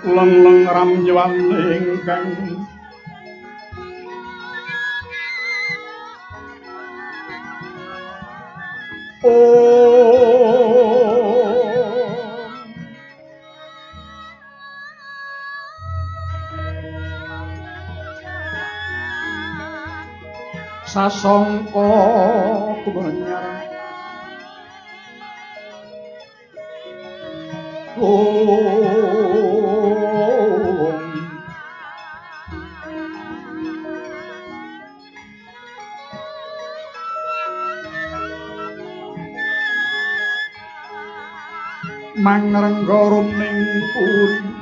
leng-leng ramjuan ingkang sasongko kumanyar mangrenggorum ning puri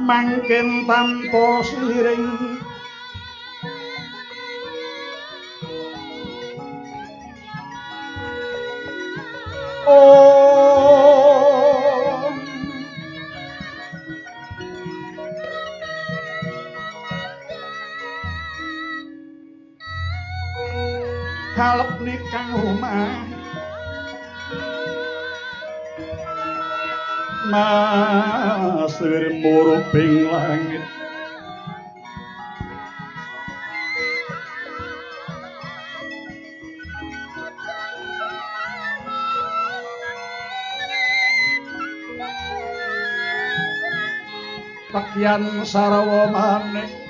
mangkin tanpa siring kalep nikang rumah masir muruping langit pakyan sarwa maneh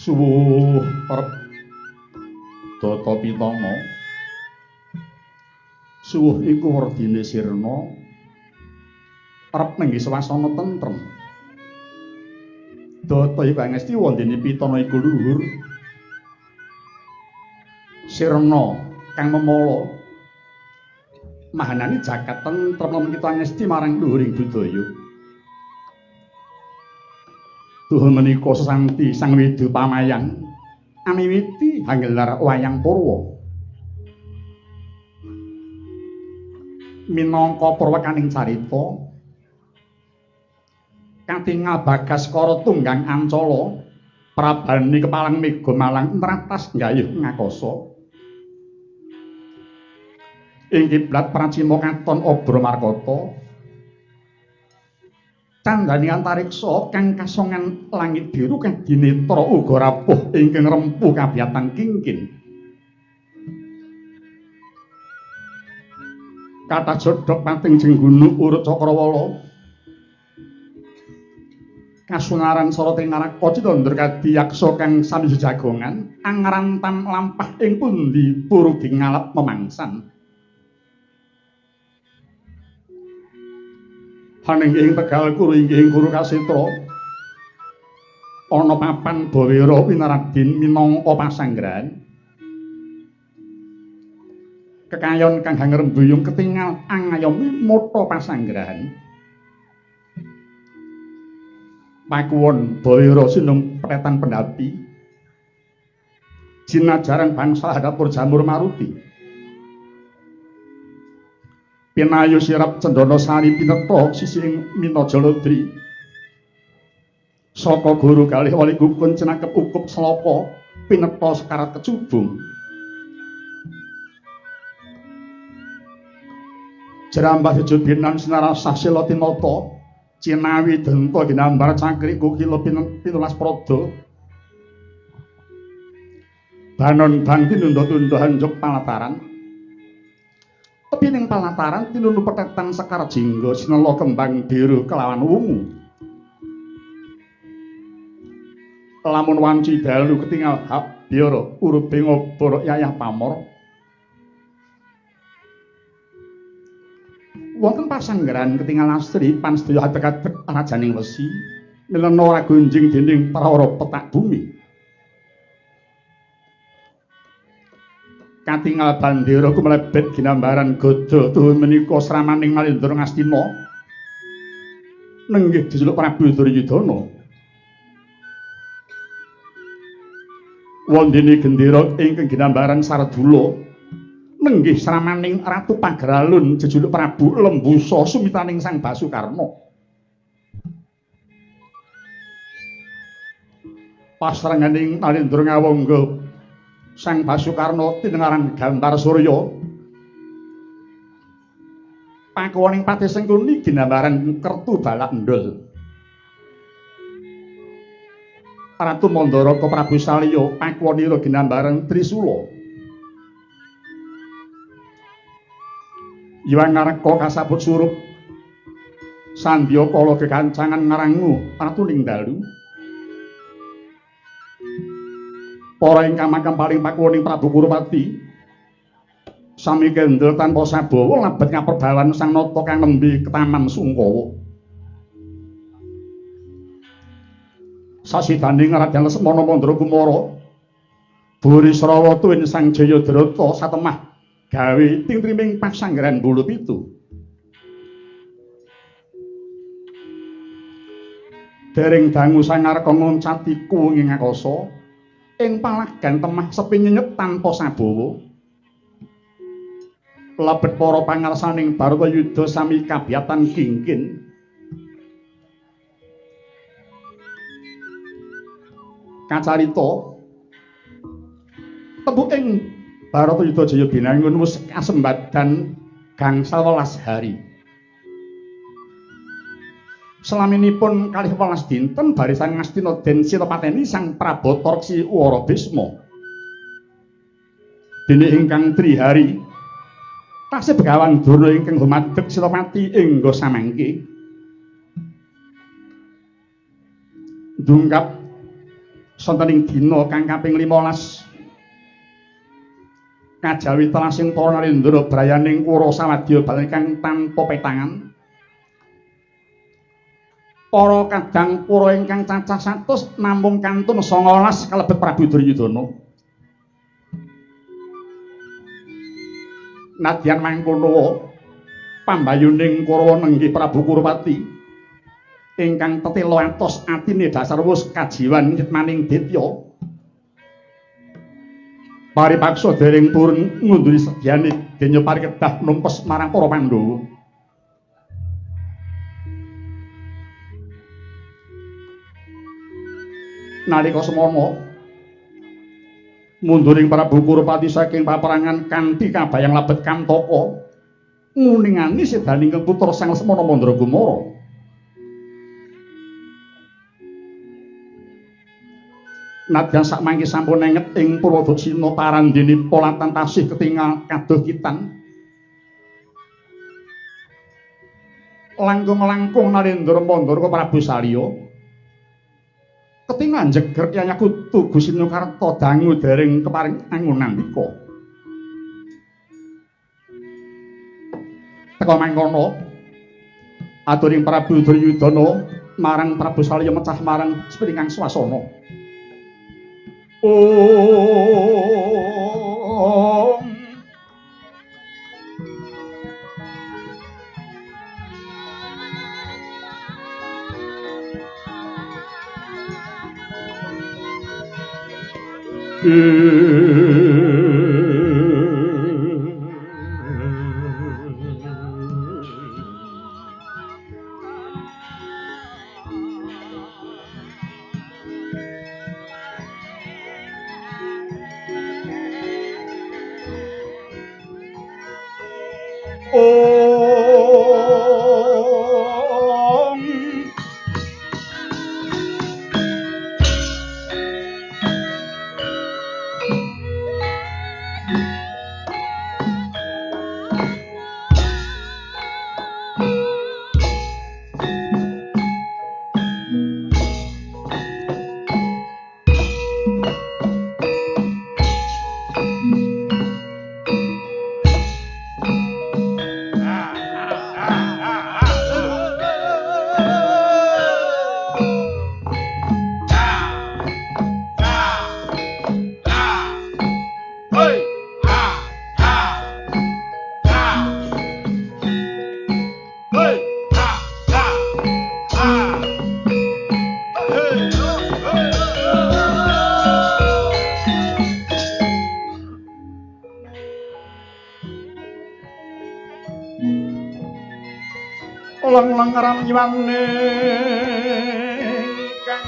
suwuh arep Data Pitana suwuh iku werdine sirna arep nenggi swasana tentrem Data iku ngesti wondene Pitana iku luhur sirna kang memala mahanane jagat tentrem kita ngesti marang luhuring budaya Tuhan menika sesanti sang widu pamayang amiwiti hanggelar wayang purwa minangka purwakaning carita katingal Bagaskara tunggang Ancala prabani kepalang mega malang nratas nggayuh ngakasa ing kiblat Pracima katon Obra Markata candhani antariksa kang kasongan langit biru kang dinetra uga rapuh ingkang rempuh kabiyatan kingkin kathah jodhok pating jenggunu urut Cakrawala kasungaran sarating naraka Citandra kadiyaksa kang sami jagongan angrantan lampah ing pundi purudi ngalap memangsan haning ing Tegal Kuru inggih Guru Kasitra ana papan Bawira Winaradin minangka pasanggrahan kekayon kang hangrembuyung ketingal angayomi mata pasanggrahan pakuwon Bawira sinung petetan pendapi jinajarang bangsa hadapur jamur maruti. Pinayu sirap cendana sari pineta sisi ing Minaja Lodri. Saka guru kalih wali gukun cenakep ukup sloka pineta sekarat kecubung. Jerambah jejubinan sinarasah sila tinata cinawi denta ginambar cakri kukila pinulas prada. Banon bang tinunda-tunda hanjuk palataran. Tepining palataran tinunu petetan sekar jingga sinela kembang biru kelawan wungu. Lamun wanci dalu ketingal biara urip ngobor yayah pamor. Wonten pasanggaran ketingal astri pansedaya adeg-adeg rajaning wesi milena ora gunjing dening prawara petak bumi. Katingal bandera kumlebet ginambaran gada tuhun menika sramaning Malendra Ngastina nenggih dijuluk Prabu Duryudana. Wondene gendera ingkang ginambaran Sardula nenggih sramaning Ratu Pageralun jejuluk Prabu Lembusa sumitaning Sang Basukarna. Pasrenganing Malendra ngawangga Sang Basukarna tinengaran gambar surya. Pakuwaning Pati Sengkuni ginambaran kertu balak ndul. Ratu Mandaraka Prabu Salya pakuwanira ginambaran Trisula. Iwang Ngareka kasabut surup Sandya kala kekancangan ngarangu ratuning dalu. Para ingkang makam paling pakuwaning Prabu Kurupati sami kendel tanpa sabawa labet ngaperbawan sang nata kang nembe ketaman Sungkawa. Sasidaning Raden Lesmana Mandra Kumara Burisrawa tuwin Sang Jayadrata satemah gawe tingtriming pasanggaran Bulu Pitu. Dereng dangu Sang Ngareka ngoncati kuwenging akasa ing palagan temah sepi nyenyet tanpa sabawa. Lebet para pangarsaning Baratayuda sami kabiyatan kingkin. Kacarita tebu ing Baratayuda Jaya binangun wis kasembadan gangsal 12 hari. Selaminipun kalih 12 dinten barisan Ngastina den sirapateni Sang Prabata Reksi Wara Bisma. Dene ingkang trihari tasih Begawan Durna ingkang humadeg sirapati engga samangke. Ndungkap sontening dina kang kaping 15 kajawi telasing para narendra brayaning ura sawadya bal ingkang tanpa petangan. Para kadang pura ingkang cacah 100 namung kantun 19 kalebet Prabu Duryudana. Nadyan mangkono pambayuning Kurawa nenggih Prabu Kurupati ingkang tetela atos atine dasar wus kajiwan maning Ditya. Paripaksa dereng purun ngunduri sedyane denya parikedah numpes marang para Pandhawa. Nalika semana munduring Prabu Kurupati saking paperangan kanthi kabayang labet Kantaka nguningani sedaning putra Sang Lesmana Mandra Kumara. Nadyan sakmangke sampun nenget ing Purwadaksina parandene polatan tasih ketingal kadoh kitan. Langkung-langkung Narendra Mandara Prabu Salya ketingal jeger Yayak Kutu Gusinukarta dangu dereng keparing angunandika. Teka mangkono aturing Prabu Duryudana marang Prabu Salya mecah marang sepiringkang swasana. Om Lang-lang ramyane kang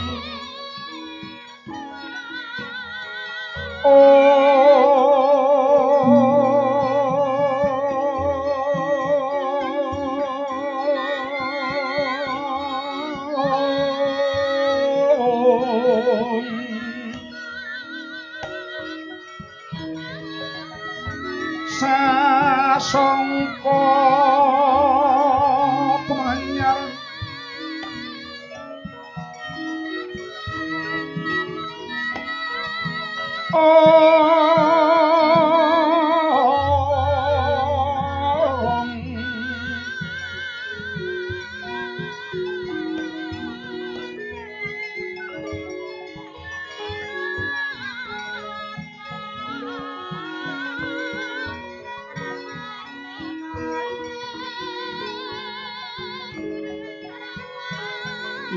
sasongko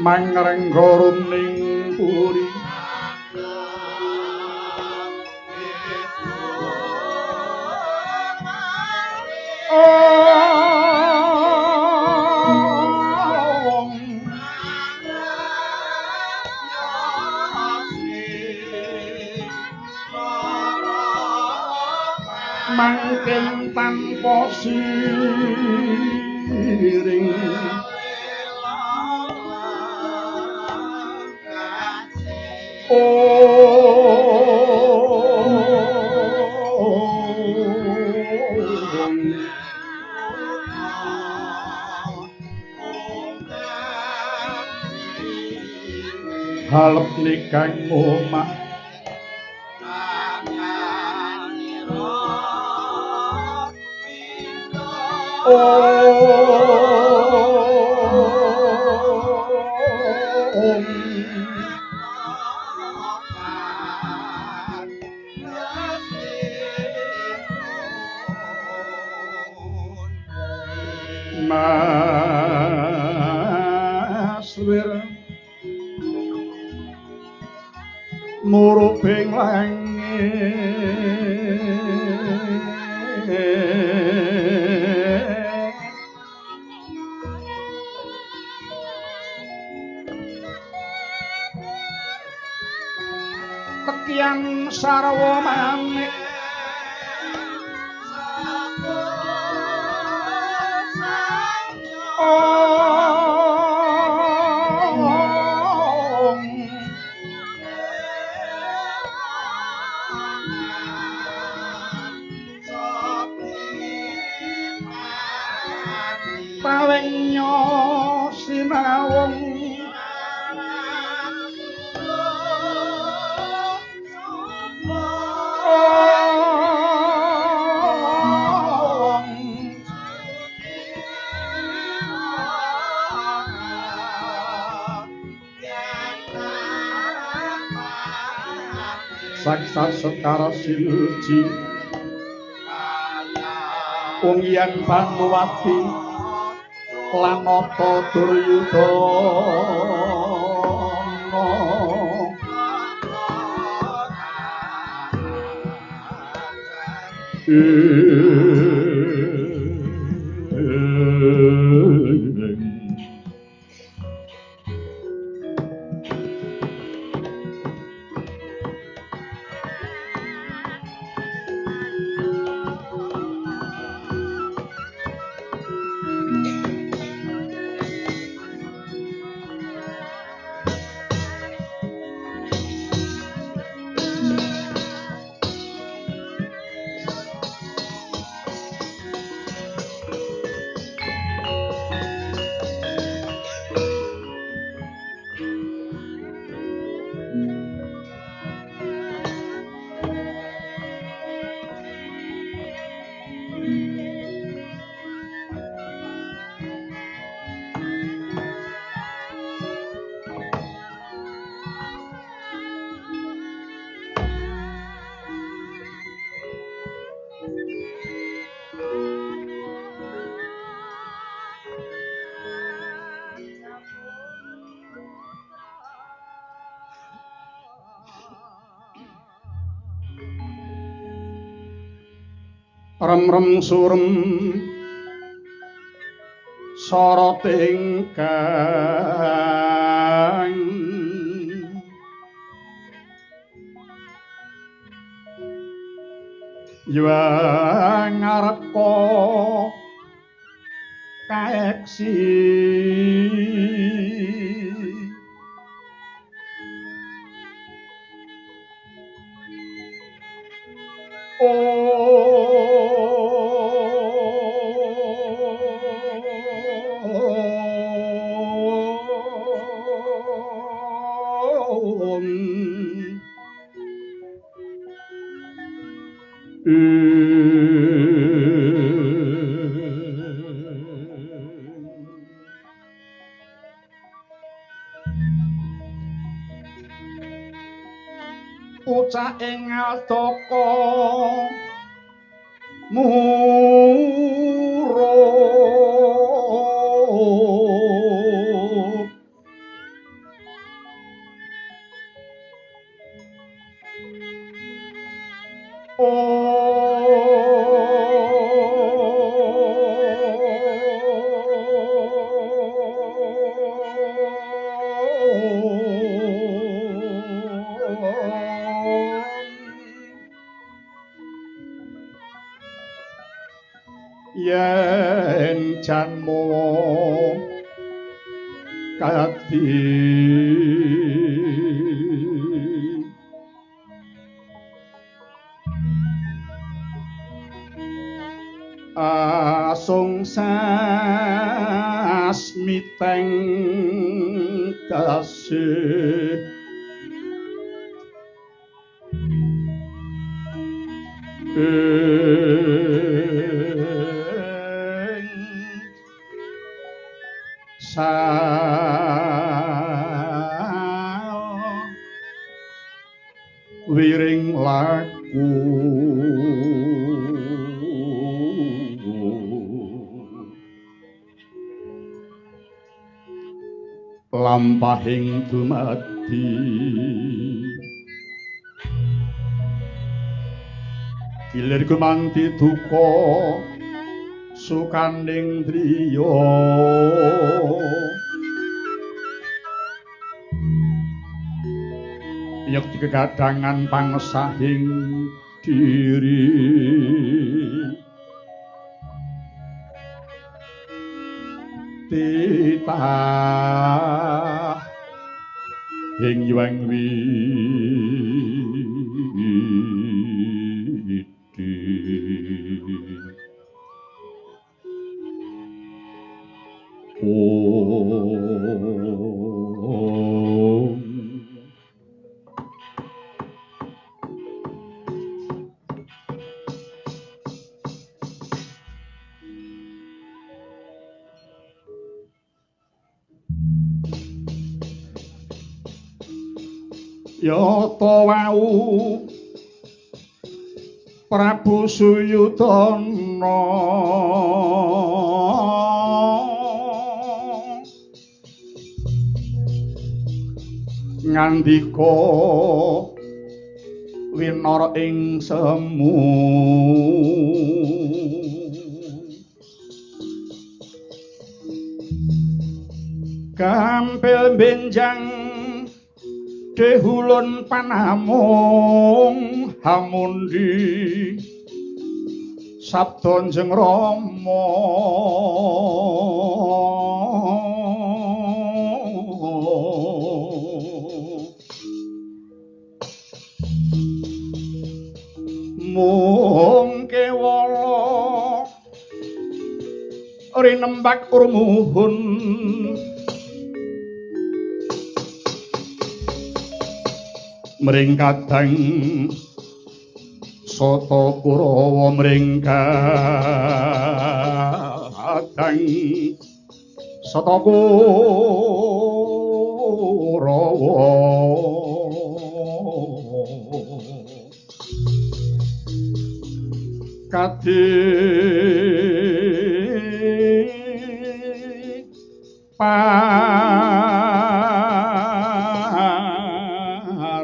mangrengga runing puri mangken tanpa siring halep nikang omah Maswir muruping langit tekian sarwa manik pawengnya sinawung saksa sekara silji wong yen Panuwati lan nata Duryudana Rem-rem surem soroting kang yuang ngareko kaeksi ucap ing aldaka murub yen janmu kati asungsas miteng kasih wiring laku lampahing dumadi gilir gumanti duka sukaning driya yakti kegadangan pangsahing diri titah ing yuang Yata wau Prabu Suyudana ngandika winara ing semu tampil benjang dehulun panamung hamundi sabda njeng Rama mung kewala rinembak urmuhun mring kadang Sata Kurawa mring kadang Sata Kurawa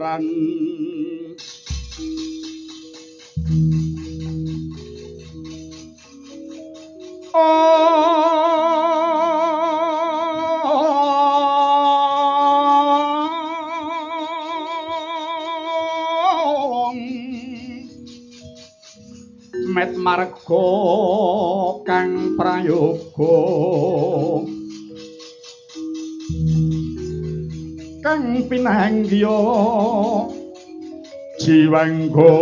paran met marga kang prayoga kang pinanggya jiwangga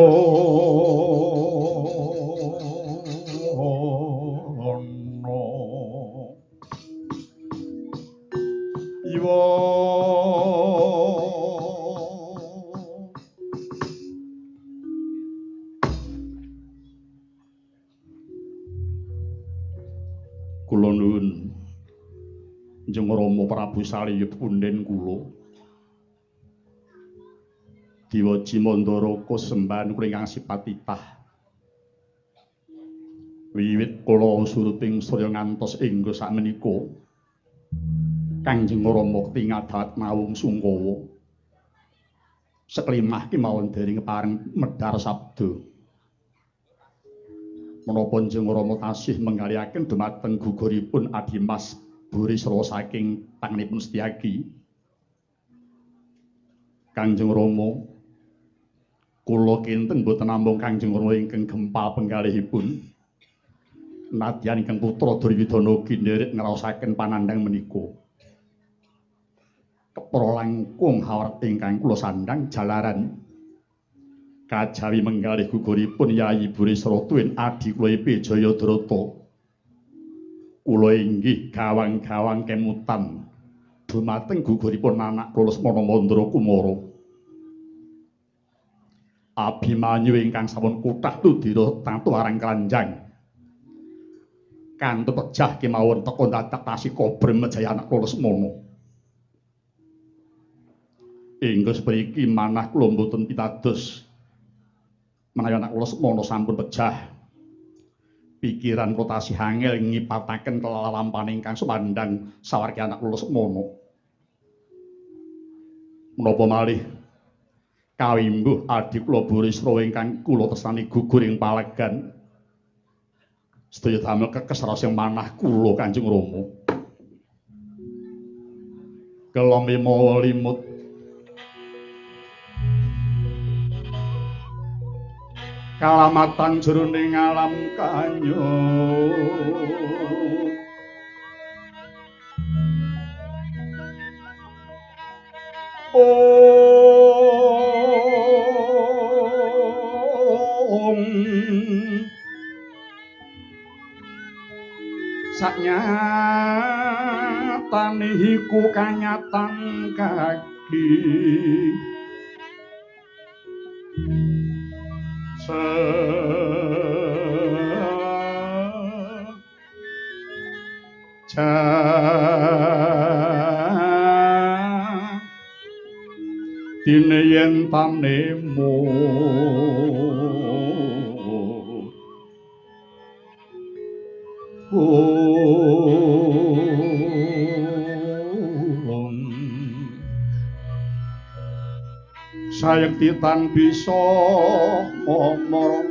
iwa kula nuwun Njeng Rama Prabu Saliyut punden kula Diwaji Mandara kasembahan kula ingkang sipatitah wiwit kula suruping Surya ngantos engga sakmenika Kangjeng Rama ketingal mawung Sungkawa seklimah kemawon dering pareng medhar sabda menapa Njeng Rama tasih menggalihaken dumateng guguripun Adimas Burisrawa saking tanganipun Setyaki Kangjeng Rama kula kinten boten namung Kangjeng Rama ingkang gempal penggalihipun nadyan ingkang putra Duryudana ugi nderek ngraosaken panandhang menika kepara langkung hawarta ingkang kula sandhang jalaran kajawi menggalih guguripun Yayi Burisrawa tuwin adi kula Ipe Jayadrata kula inggih gawang-gawang kemutan dumateng guguripun anak kula Lesmana Mandra Kumara Abimanyu ingkang sampun kuthah tudira tatu arang kranjang kantun pejah kemawon teka dadak tasih kobrem Jaya anak kula Lesmana ingga spriki manah kula mboten pitados menawi anak kula Lesmana sampun pejah pikiran kula tasih angel ngipataken kelalampahan ingkang sumandhang sawargi anak kula Lesmana menapa malih kawimbuh adi kula Burisrawa ingkang kula tresnani gugur ing palegan sedaya damel kekes sing manah kula Kanjeng Rama kelome mawa limut kalamatan jroning alam kanyo saknyatane iku kanyatan kaki dene yen tanemu sayekti tan bisa momor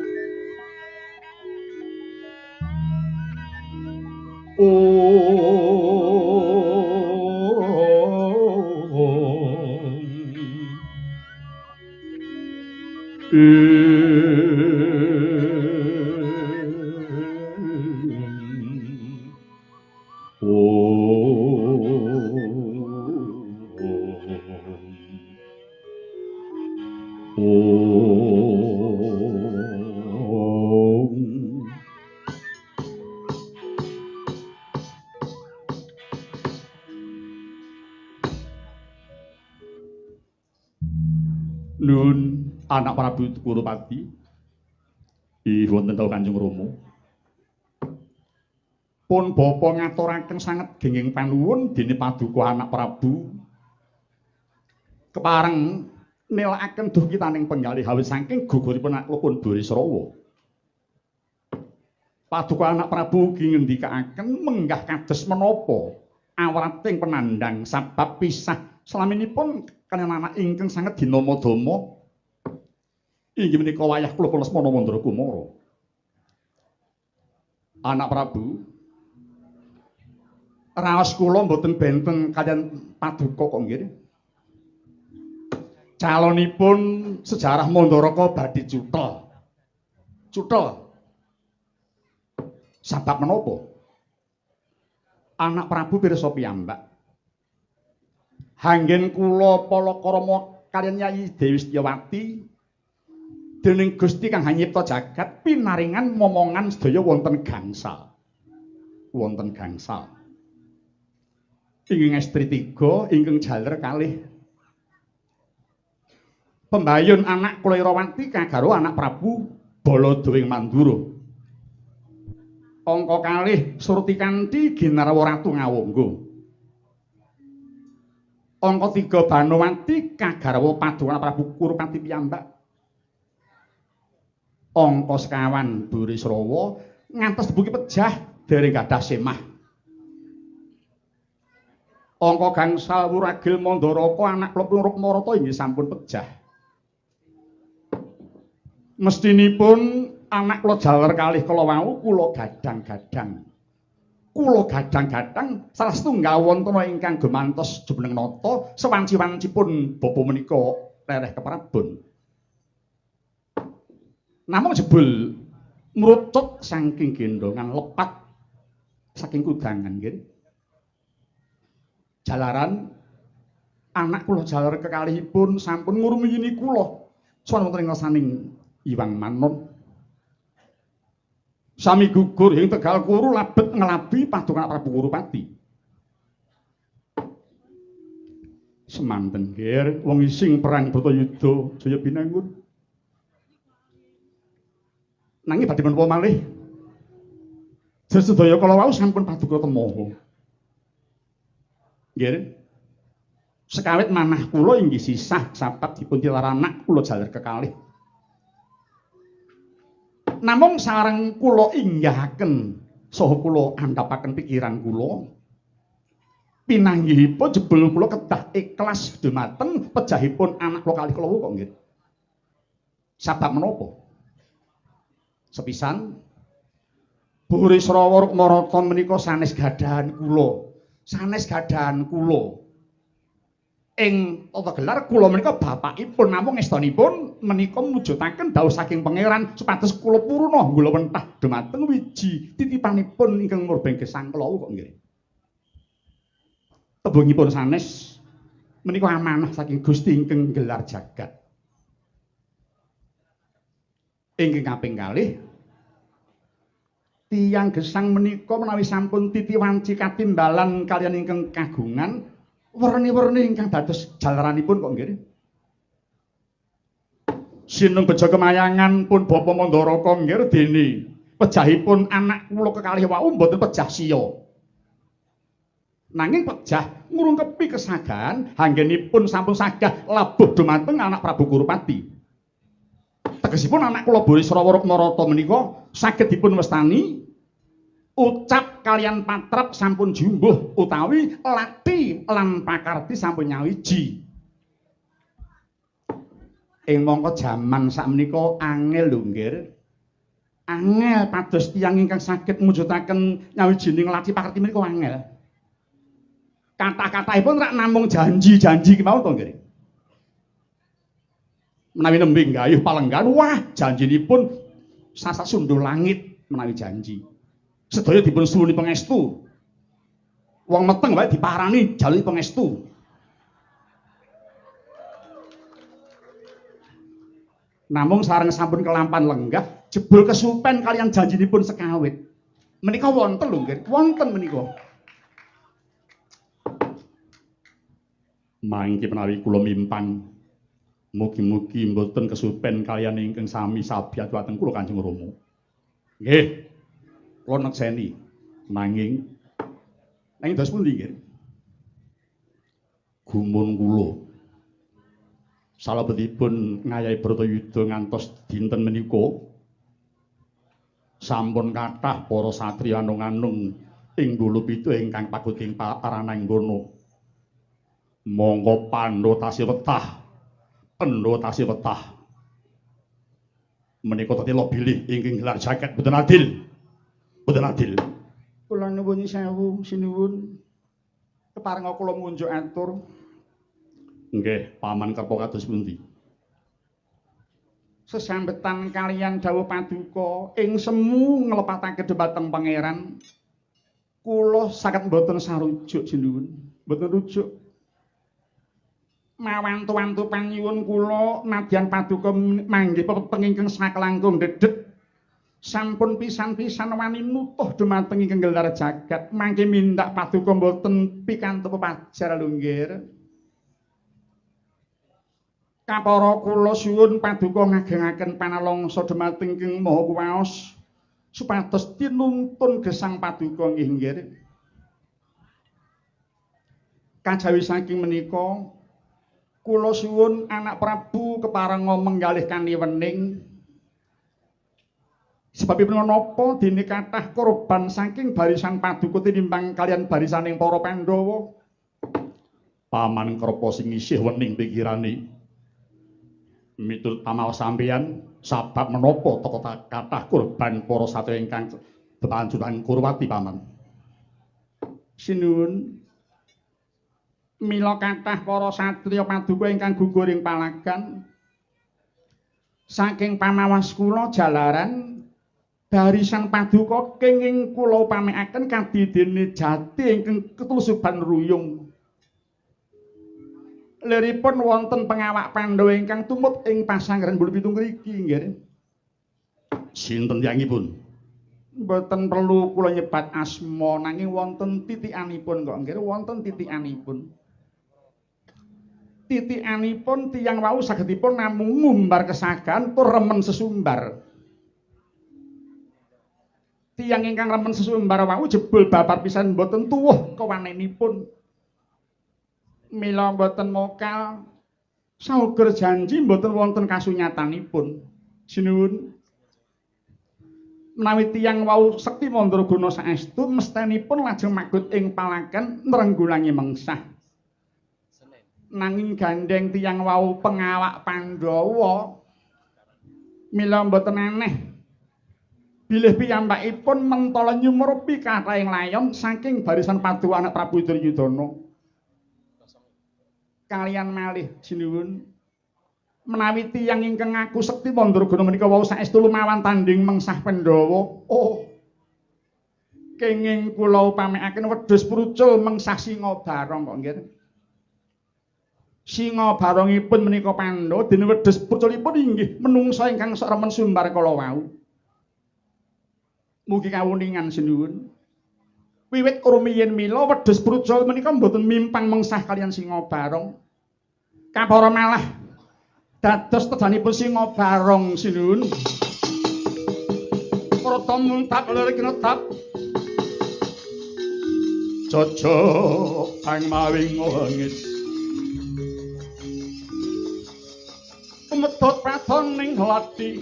Nun anak Prabu Kurupati wonten tau Kanjeng Rama pun bapa ngaturaken sanget genging panuwun dene paduka anak Prabu kepareng nélakaken duh kitaning penggalih awit saking guguripun aklipun Burisrawa. Paduka anak Prabu ugi ngendikaaken menggah kados menapa awrating penandang sabab pisah salaminipun kaliyan anak ingkang sanget dinama-dama inggih menika wayah kula Lesmana Mandra Kumara. Anak Prabu raos kula mboten benten kaliyan paduka kok nggih. Calonipun sejarah Mandaraka badhe cuthel. Cuthel. Sabab menapa? Anak Prabu pirsa piyambak. Hanggen kula Palakrama kaliyan Yayi Dewi Setyawati dening Gusti kang nyipta jagat pinaringan momongan sedaya wonten gangsal. Wonten gangsal. Ingkang estri 3, ingkang jaler kalih. Pembayun anak kula Irawati kagaro anak Prabu Baladewing Mandura. Angka kalih Surtikanti Ginarwa Ratu Ngawangga. Angka 3 Banowati kagarwa paduka Prabu Kurupati piyambak. Angka sekawan Burisrawa ngantos debuki pejah dereng gadah semah. Angka gangsal Wuragil Mandaraka anak kula Rukmarata inggih sampun pejah. Mestinipun anak kula jaler kalih kala wau kula gadang-gadang. Kula gadang-gadang salah setunggal wonten ingkang gemantos jumeneng nata sewanci-wancipun bapa menika lereh keprabon. Namung jebul mrucut saking gendongan lepat saking kudangan nggih. Jalaran anak kula jaler kekalihipun sampun ngurmiyini kula sawan wonten ing ngasaning Iwang Manon. Sami gugur ing Tegal Kuru labet nglabi paduka Prabu Kurupati. Semanten nggih wong ising perang Bratayuda Jaya Binangun. Nanging badhe menapa malih? Sesedaya kala wau sampun paduka temaha. Nggih. Sekawit manah kula inggih sisah sabab dipun tilar anak kula jaler kekalih. Namung sareng kula inggahaken saha kula andhapaken pikiran kula pinanggihipun jebul kula kedah ikhlas dumateng pejahipun anak kula kalih kula kok nggih. Sabab menapa? Sepisan Burisrawa Rukmarata menika sanes gadahan kula. Sanes gadahan kula. Ing tata gelar kula menika bapakipun namung estunipun menika mujudaken dawuh saking pangeran supados kula puruna nggula wentah dumateng wiji titipanipun ingkang murbeng gesang kula kok nggih. Tembungipun sanes menika amanah saking Gusti ingkang gelar jagat. Ingkang kaping kalih tiyang gesang menika menawi sampun titiwanci katimbalan kaliyan ingkang kagungan werni-werni ingkang dados jalaranipun kok nggih. Sinung beja kemayangan pun Bapa Mandaraka nggih dene pejahipun anak kula kekalih wau mboten pejah siya. Nanging pejah ngurungkepi kesagahan anggenipun sampun sagah labuh dumateng anak Prabu Kurupati. Tegesipun anak kula Burisrawa Rukmarata menika saged dipun wastani ucap kalian patrap sampun jumbuh utawi lati lan pakarti sampun nyawiji. Ing mangka jaman sakmenika angel lho nggih. Angel pados tiyang ingkang saged mujudaken nyawijining lati pakarti menika angel. Kata-katahipun rak namung janji-janji kemawon to nggih. menawi nembe gayuh palenggan wah janjinipun sasak sundul langit menawi janji sedaya dipun suwuni pangestu wong meteng wae diparani jaluk pangestu namung sareng sampun kelampan lenggah jebul kesupen kalian janjinipun sekawit menika wonten lho nggih wonten menika mangke menawi kula mimpang mugi-mugi mboten kesupen kalian ingkang sami sabiat wateng kula Kanjeng Rama nggih kula nekseni nanging dos pundi nggih gumun kula salebetipun ngayahi Bratayuda ngantos dinten menika sampun kathah para satriya anung-anung ing Bulupitu ingkang pakuting Parananggana monggo Pandhawa tasih wetah Pandhawa tasih wetah menika tetela bilih ingkang gelar jagat boten adil kula nuwun sewu sinuwun keparenga kula munjuk atur nggih paman kerpa kados pundi sesambetan kalian dawuh paduka ing semu nglepatake dhumateng pangeran kula saged mboten sarujuk sinuwun mboten rujuk mawantu-wantu panyuwun kula nadyan paduka manggih pepeng ingkang sakelangkung dedet sampun pisan-pisan wani nutuh dhumateng ingkang gelar jagat mangke mindak paduka mboten pikantuk pepajar lho nggih kapara kula suwun paduka ngagengaken panalongsa dhumateng ingkang Maha Kuwaos supados tinuntun gesang paduka nggih nggih kajawi saking menika kula suwun anak Prabu keparenga menggalih kaniwening sebabipun menapa dene kathah korban saking barisan paduka tinimbang kalian barisaning para Pandhawa paman kerpa sing isih wening pikirane miturut pamaos sampeyan sabab menapa teka kathah korban para satriya ingkang bepanjuran Kurwati paman sinuwun mila kathah para satriya paduka ingkang gugur ing palagan saking pamawas kula jalaran barisan paduka kenging kula upamikaken kadidene jati ingkang ketulusuban ruyung liripun wonten pengawak Pandhawa ingkang tumut ing pasanggaran Bulupitu ngriki nggih sinten tiyangipun mboten perlu kula nyebat asma nanging wonten titikanipun kok nggih wonten titikanipun tiyang wau sagedipun namung ngumbar kesagan tur remen sesumbar tiyang ingkang remen sesumbar wau jebul babar pisan mboten tuwuh kewanenipun mila mboten mokal sauger janji mboten wonten kasunyatanipun sinuwun menawi tiyang wau sekti mandraguna saestu mestenipun lajeng magut ing palagan nrenggulangi mengsah nanging gandeng tiyang wau pengawak Pandhawa mila mboten aneh bilih piyambakipun mentala nyumurupi kathahing layon saking barisan Paduka anak Prabu Duryudana kalian malih sinuwun menawi tiyang ingkang ngaku sekti mandraguna menika wau saestu lumawan tanding mengsah Pandhawa oh kenging kula upamikaken wedhus prucul mengsah singa barong kok nggih singa barongipun menika Pandhawa dene wedhus pruculipun inggih menungsa ingkang sok remen sumbar kala wau mugi kawuningan sinuwun wiwit rumiyin mila wedhus prucul menika mboten mimpang mengsah kalian singa barong kapara malah dados tedanipun singa barong sinuwun prata muntap lirik netap cocok ang mawing wengit medhot paton ning lati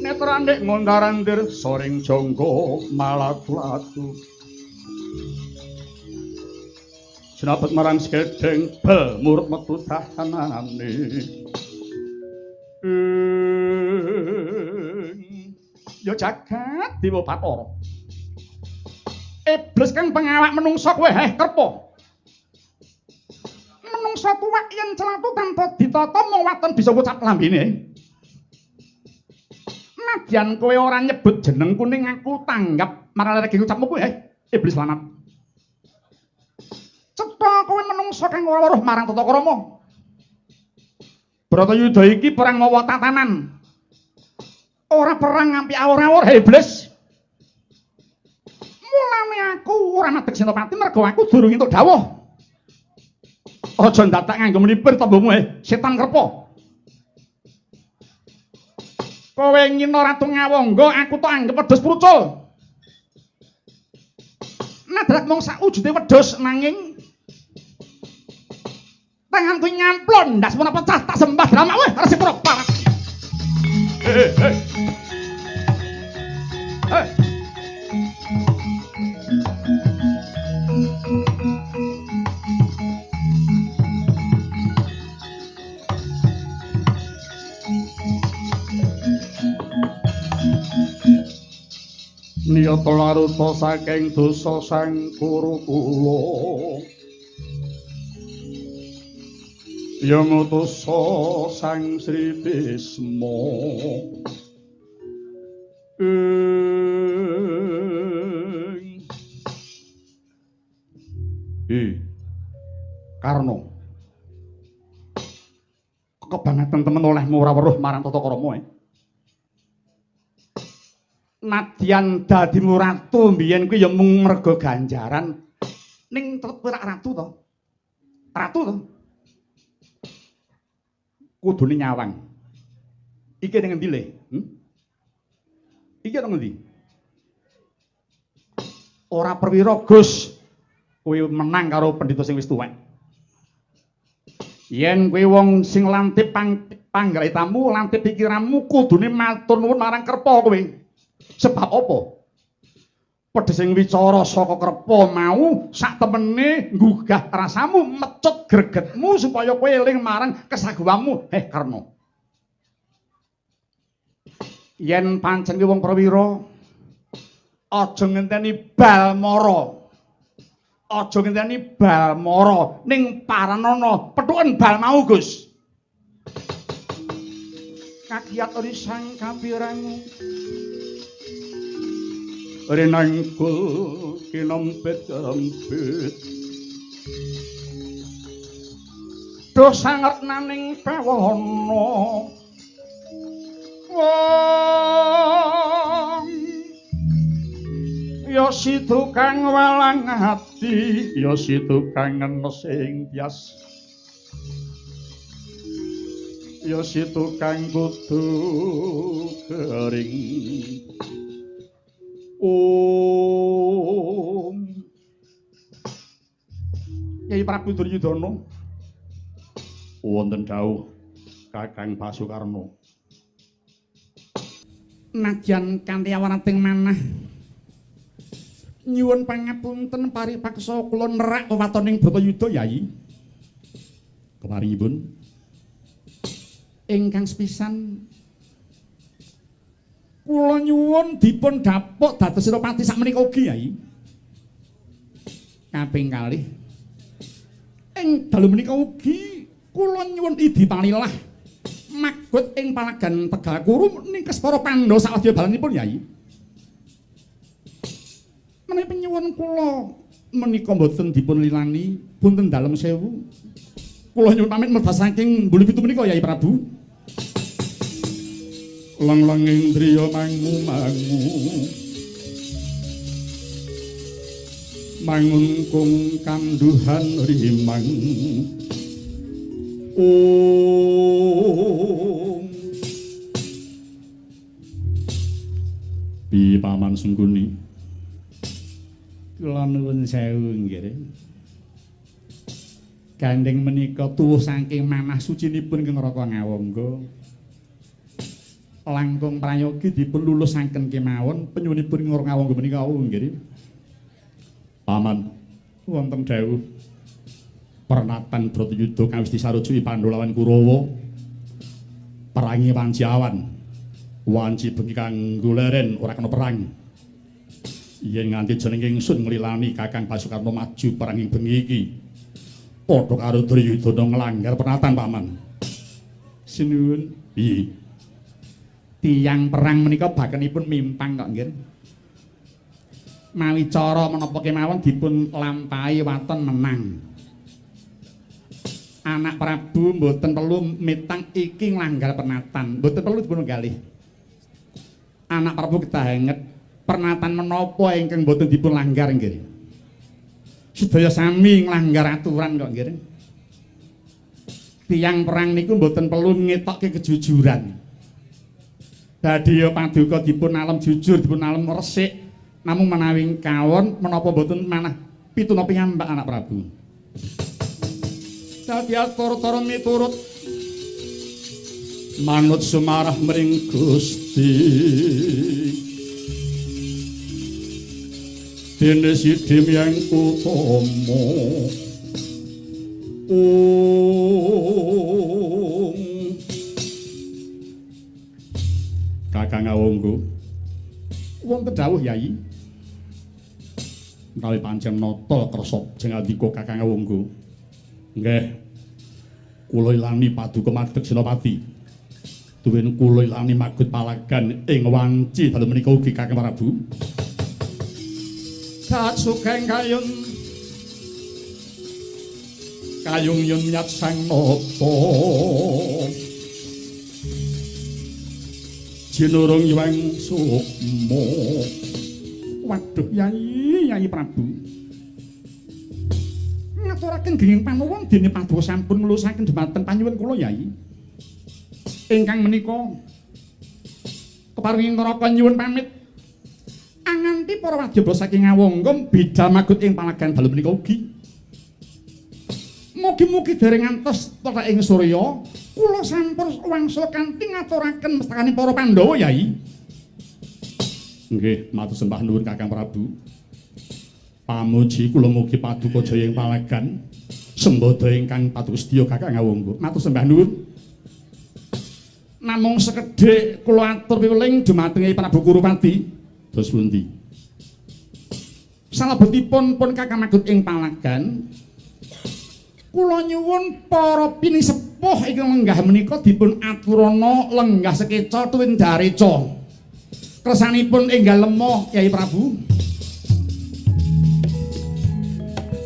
netrandek ngondarandir soring jonggo malatu-latu sinapet marang sekedeng bel murut metu dahanane ya jagat Dewa Bathara Iblis kang pengawak menungsa kowe Kerpa. Menungsa tuwek yen celatu tanpa ditata mung waton bisa ngucap lambene. Nadyan kowe ora nyebut jenengku ning aku tanggap marang lagi ngucapmu kowe Iblis lanat. Cetha kowe menungsa kang ora weruh marang Tata Krama. Bratayuda iki perang mawa tatanan. Ora perang ngampi awur-awur Iblis. Mulane aku ora madheg Senopati mergo aku durung entuk dawuh. Aja ndadak nganggo menipir tembungmu setan Kerpa. Kowe ngina Ratu Ngawangga aku tok anggep wedhus prucul. Nadrak mung sakwujude wedhus nanging tanganku nyamplon ndas menapa pecah tak sembah drama weh Resi Purba. Niyata laruta saking dosa sang Kurukula ya ngutusa sang Sri Bisma Karna kebangetan temen olehmu ora weruh marang Tata Krama Nadyan dadimu ratu mbiyen kuwi ya mung merga ganjaran ning tetep ora ratu to. Ratu to. Kudune nyawang. Iki ning endi le? Iki nang endi? Ora perwira Gus. Kowe menang karo pendhita sing wis tuwek. Yen kowe wong sing lantip panggraitamu, lantip pikiranmu kudune matur nuwun marang Kerpa kowe. Sebab apa? Pedhesing wicara saka Kerpa mau sak temene nggugah rasamu mecut gregetmu supaya kowe eling marang kesaguhanmu Karna. Yen pancen wong prawira aja ngenteni Balmara. Aja ngenteni Balmara ning Paranana pethuken bal mau Gus. Kakiat risang kapirangu Renangkul kinompet-empet Duh sanget naning pawana Wong Ya situ kang walang ati Ya situ kang sing tias Ya situ kang kudu kering Kyai Prabu Duryudana wonten dawuh Kakang Basukarna nadyan kanthi awanating manah nyuwun pangapunten paripaksa kula nerak wewatoning Bratayuda Yayi kemaringipun ingkang sepisan kula nyuwun dipun dapuk dados Senopati sakmenika ugi Yai. Kaping kalih ing dalu menika ugi kula nyuwun idi palilah magut ing palagan Tegal Kuru ningkes para Pandhawa sawadya balanipun Yai. Menawi nyuwun kula menika boten dipun lilani punten dalem sewu. Kula nyuwun pamit medhas saking mbuli pitu menika Yai Prabu. Lang-lang indriya mangu-mangu mangungkung kanduhan rimang Bi Paman Sungkuni kula nuwun sewu nggih gandeng menika tuwuh saking manah sucinipun Kang Raka Ngawangga langkung prayogi dipun lulusaken kemawon penyuwunipun Kang Raka Ngawangga menika nggih Paman wonten dawuh pernatan Bratayuda kawis disarujuki Pandhawa lawan Kurawa perangi wanci awan wanci bengi kanggo leren ora kena perang Yen nganti jeneng ingsun nglilani Kakang Basukarno maju perang ing bengi iki padha karo Duryudana nglanggar pernatan paman. Sinuwun. Piye? Tiyang perang menika bakenipun mimpang kok nggih. Mawi cara menapa kemawon dipun lampahi waton menang. Anak Prabu mboten perlu mitang iki nglanggar pernatan, mboten perlu dipun galih. Anak Prabu kedahenget pernatan menapa ingkang mboten dipun langgar nggih. Sedaya sami nglanggar aturan kok nggih. Tiyang perang niku mboten perlu ngetokke kejujuran. Dadi ya paduka dipun alem jujur, dipun alem resik, namung menawi kawon menapa mboten manah pituna piyambak anak Prabu. Dadi atur-atur miturut manut sumarah mring Gusti. Dene sidim yang utama Kakang Awangga wonten dawuh Yai menawi pancen nata kersa jengandika Kakang Awangga nggih kula ilani paduka madheg Senopati duwen kula ilani magut palagan ing wanci dalem menika ugi Kakang Prabu sak sugeng kayung yun nyat sang nata jinurung yuwang sukma. Waduh Yai Prabu ngaturaken genging panuwun dene paduka sampun nglusaken dhumateng panyuwun kula Yai ingkang menika keparinging neraka nyuwun pamit anganti para wadyabala saking Awangga bidhal magut ing palagan dalem menika ugi. Mugi-mugi dereng ngantos tetek ing surya kula sampun wangsul kanthi ngaturaken mestakaning para Pandhawa Yai. Nggih, matur sembah nuwun Kakang Prabu. Pamuji kula mugi paduka jaya ing palagan sembada ingkang paduka sedya Kakang Awangga. Matur sembah nuwun. Namung sekedhik kula atur piweling dumateng Prabu Kurupati. Dos pundi? Salebetipun pun Kakang magut ing palagan kula nyuwun para pinisepuh ingkang lenggah menika dipun aturana lenggah sekeca tuwin dareca. Kersanipun enggal lemah Kyai Prabu.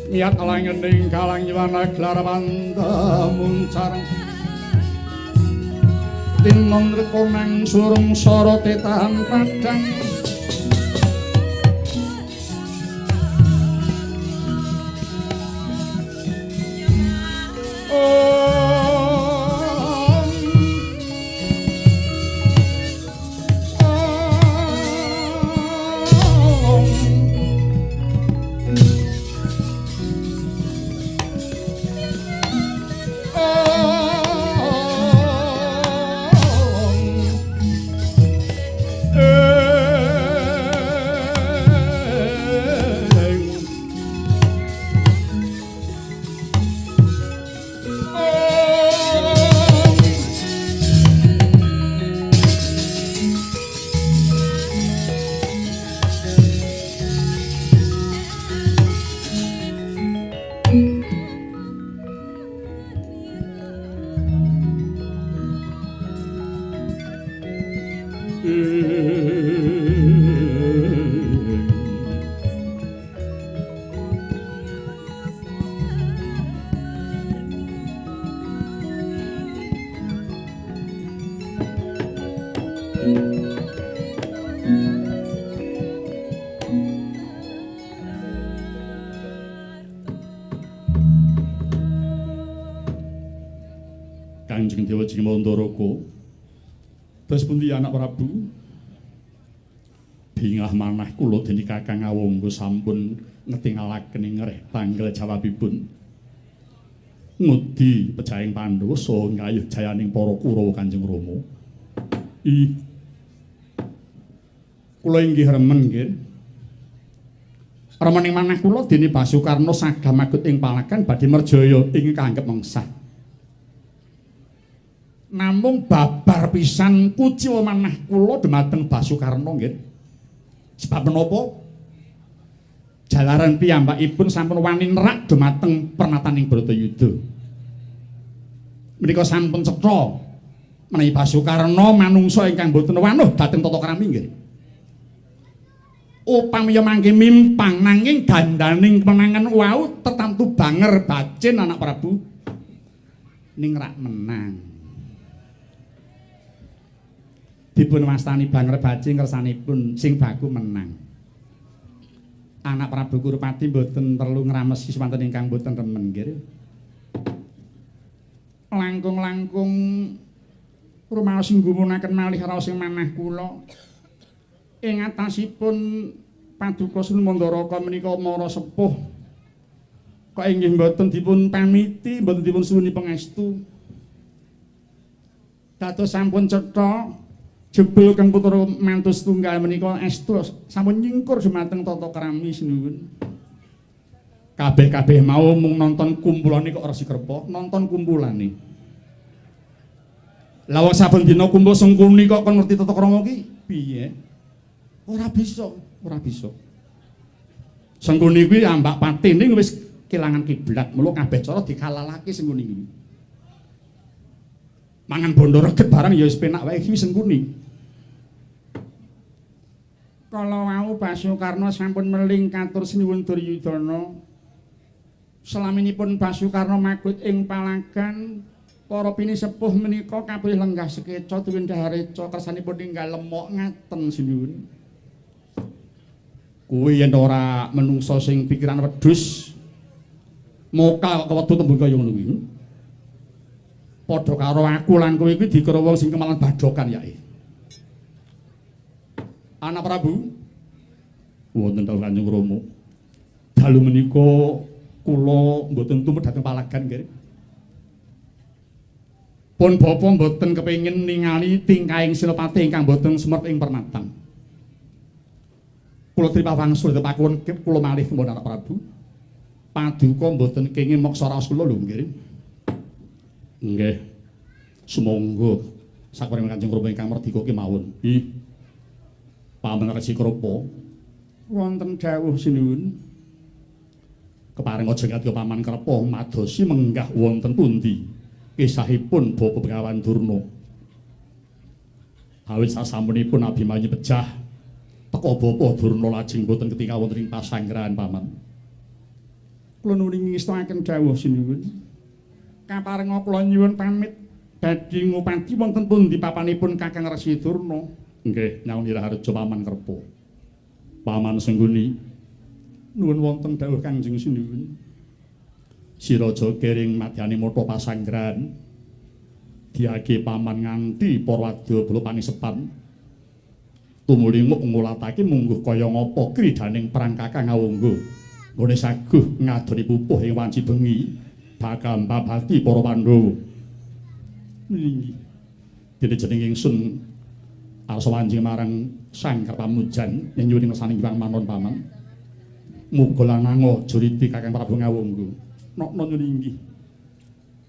Niat alangening kalang nyuwana gelar pandamun careng. Tinon rekonang surung sara tetahan padang. Kanjeng Dewa Jimandoroko. Terus pundi anak Prabu? Bingah manah kula dene Kakang Awangga sampun ngetingalaken ing ngreh tanggal jawabipun. Ngudi pejaing Pandhawa saha nggayuh jayaning para Kurawa Kanjeng Rama. Kula inggih remen nggih. Remening manah kula dene Basukarna sagah magut ing palagan badhe merjaya ing kanggep mengsah. Namung babar pisan kuciwa manah kula dhumateng Basukarna nggih. Sebab menapa? jalaran piyambakipun sampun wani nerak dumateng pernataning Bratayuda. Menika sampun cetha menawi Basukarna manungsa ingkang boten wanuh dhateng tata krami nggih. Upamaya mangke mimpang nanging dandaning kemenangan wau tertamtu banger bacin anak Prabu ning rak menang. Dipun wastani banger bacin kersanipun sing baku menang. Anak Prabu Kurupati mboten perlu ngramesi semanten ingkang mboten remen nggih. Langkung-langkung rumaos nggumunaken malih raos ing manah kula. Ing atasipun Paduka Sunmandaraka menika mara sepuh kok inggih mboten dipun pamiti, mboten dipun suwuni pangestu. Dados sampun cetha jebul kang putra mantu setunggal menika estu sampun nyingkur dumateng tata krami sinuwun. Kabeh-kabeh mau mung nonton kumpulane kok Resi Krepa, nonton kumpulane. Lah wong saben dina kumpul sengkuni kok kon ngerti tata krama ki piye? Ora bisa, ora bisa. Sengkuni kuwi ambak patine wis kelangan kiblat, mula kabeh cara dikalalake sengkuni kuwi. Mangan bondo reget barang ya wis penak wae iki sengkuni. Kala wau Basukarna sampun meling katur sinuwun Duryudana. Selaminipun Basukarna makut ing palagan, para pinisepuh menika kapilih lenggah sekeca tuwin dahareca kersanipun ninggal lemok ngaten sinuwun. Kuwi yen ora menungsa sing pikiran wedhus mokal kewetu tembung kaya ngono kuwi. Padha karo aku lan kowe iki dikira wong sing kemalan badhokan yae. Anak Prabu wonten dawuh Kanjeng Rama. Dalu menika kula mboten tumut dhateng palagan nggih. Pun bapa mboten kepengin ningali tingkahing Senopati ingkang mboten semert ing pernatan. Kula trima wangsul tepakuwon kula malih kembon anak Prabu. Paduka mboten kenging meksa raos kula lho nggih. Nggih. Sumangga sakuring Kanjeng Rama ingkang merdika kemawon. Ih. Paman Resi Krepa wonten dawuh sinuwun. Kepareng aja ngadya Paman Krepa madosi menggah wonten pundi kisahipun Bapa Bengawan Durna. Awit sasampunipun Abimanyu pejah teka Bapa Durna lajeng boten ketingal wonten ing pasanggrahan Paman. Kula nuwun ngestakaken dawuh sinuwun. Kaparenga kula nyuwun pamit badhe ngupati wonten pundi papanipun Kakang Resi Durna. Nggih, nyawun iraharja Paman Krepa. Paman Sengguni nuwun wonten dawuh Kanjeng sinuwun. Siraja kering madyani mata pasanggrahan diage Paman nganti para wadya bala panisepan. Tumuli ngulatake mungguh kaya ngapa kridaning perang Kakang Awangga. Nggone saguh ngadoni pupuh ing wanci bengi bakal mbabati para Pandhawa. Nggih. Dene jeneng ingsun arsa wanjing marang Sang Pamujan yen nyuwun ngersani Hyang Manon Paman. Muga lanang juriti Kakang Prabu Ngawangga. Nokno nyuwun inggih.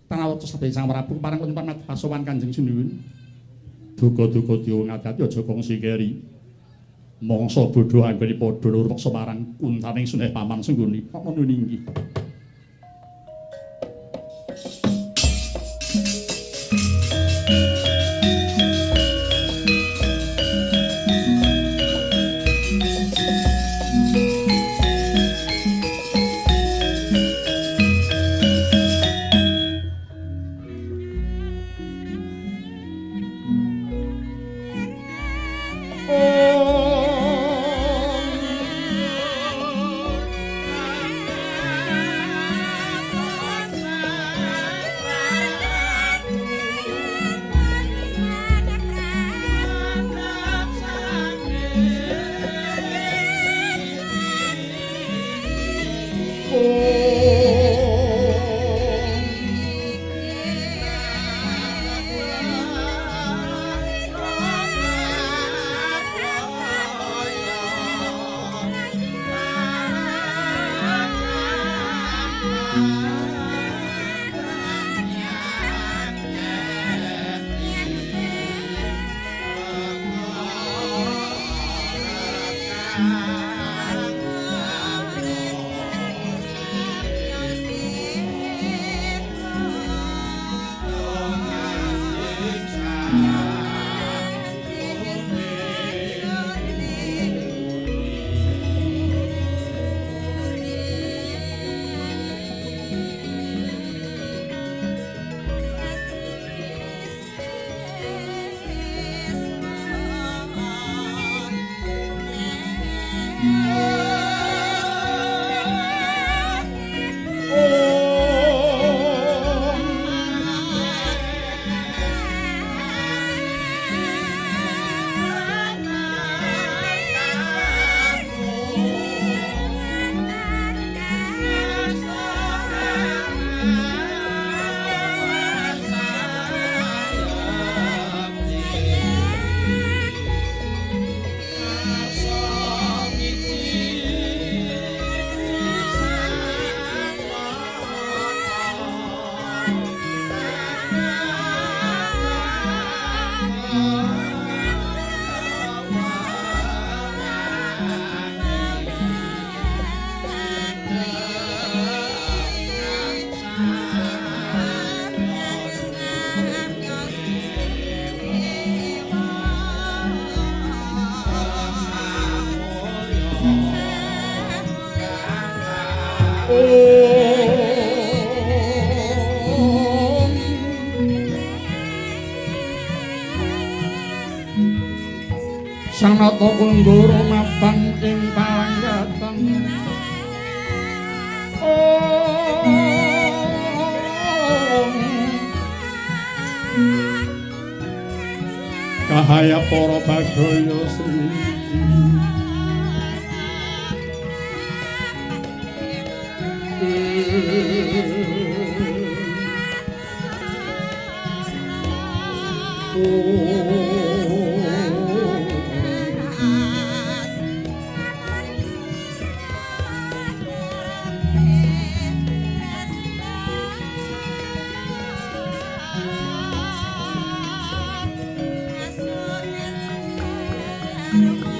Tanawata sedaya Sang Prabu parang nyuwun pasowan Kanjeng sinuwun. Duka-duka diwong ati-ati aja kongsi keri. Mangsa bodho anggone padha loro peksa marang kuntaning suneh Paman Sengguni. Nokno nyuwun inggih. Sang nata kunggara mapan ing palanggatan Kahaya para bagaya sri Thank you.